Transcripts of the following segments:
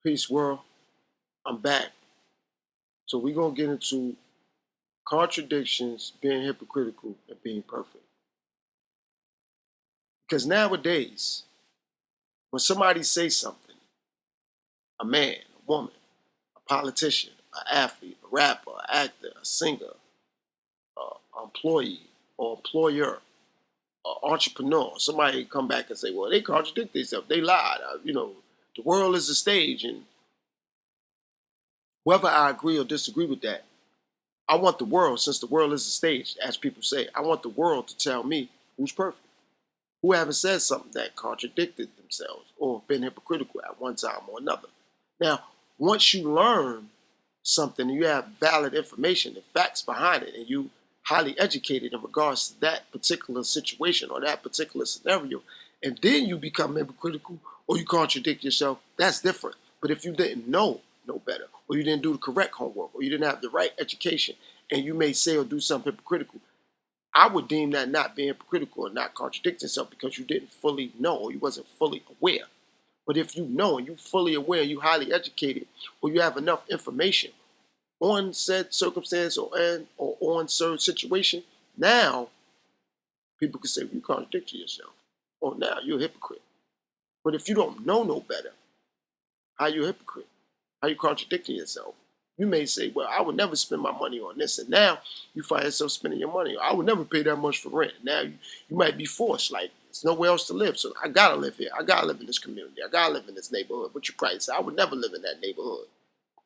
Peace, world. I'm back. So we're going to get into contradictions, being hypocritical, and being perfect. Because nowadays, when somebody says something, a man, a woman, a politician, an athlete, a rapper, an actor, a singer, an employee or employer, an entrepreneur, somebody come back and say, well, they contradict themselves. They lied. The world is a stage. And whether I agree or disagree with that, I want the world, since the world is a stage, as people say, I want the world to tell me who's perfect, who haven't said something that contradicted themselves or been hypocritical at one time or another. Now, once you learn something and you have valid information and facts behind it, and you highly educated in regards to that particular situation or that particular scenario, and then you become hypocritical or you contradict yourself, that's different. But if you didn't know no better, or you didn't do the correct homework, or you didn't have the right education, and you may say or do something hypocritical, I would deem that not being hypocritical and not contradicting yourself because you didn't fully know or you wasn't fully aware. But if you know and you're fully aware and you're highly educated, or you have enough information on said circumstance or on certain situation, now people can say, well, you contradict yourself. Or now you're a hypocrite. But if you don't know no better, how you a hypocrite? How you contradicting yourself? You may say, well, I would never spend my money on this. And now you find yourself spending your money. I would never pay that much for rent. Now you might be forced. Like, there's nowhere else to live. So I got to live here. I got to live in this community. I got to live in this neighborhood. But you probably say, I would never live in that neighborhood.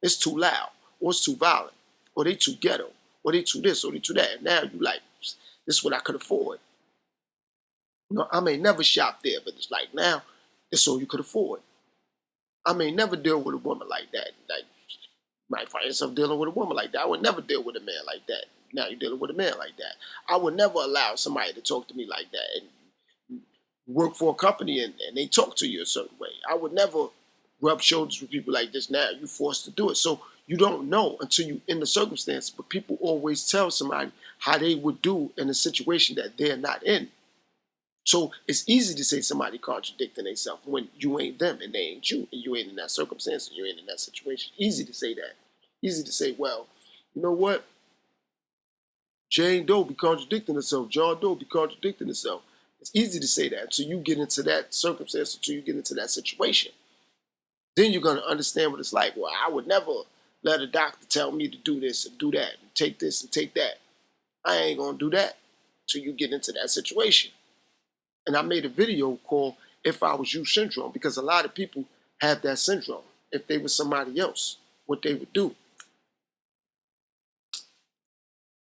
It's too loud. Or it's too violent. Or they too ghetto. Or they too this. Or they too that. And now you like, this is what I could afford. I may never shop there. But it's like now, it's all you could afford. I may never deal with a woman like that. Like, you might find yourself dealing with a woman like that. I would never deal with a man like that. Now you're dealing with a man like that. I would never allow somebody to talk to me like that. And you work for a company and they talk to you a certain way. I would never rub shoulders with people like this. Now you're forced to do it. So you don't know until you're in the circumstance. But people always tell somebody how they would do in a situation that they're not in. So it's easy to say somebody contradicting themselves when you ain't them and they ain't you, and you ain't in that circumstance and you ain't in that situation. Easy to say that. Easy to say, well, you know what? Jane Doe be contradicting herself. John Doe be contradicting herself. It's easy to say that until you get into that circumstance, until you get into that situation. Then you're going to understand what it's like. Well, I would never let a doctor tell me to do this and do that and take this and take that. I ain't going to do that until you get into that situation. And I made a video called If I Was You Syndrome, because a lot of people have that syndrome. If they were somebody else, what they would do.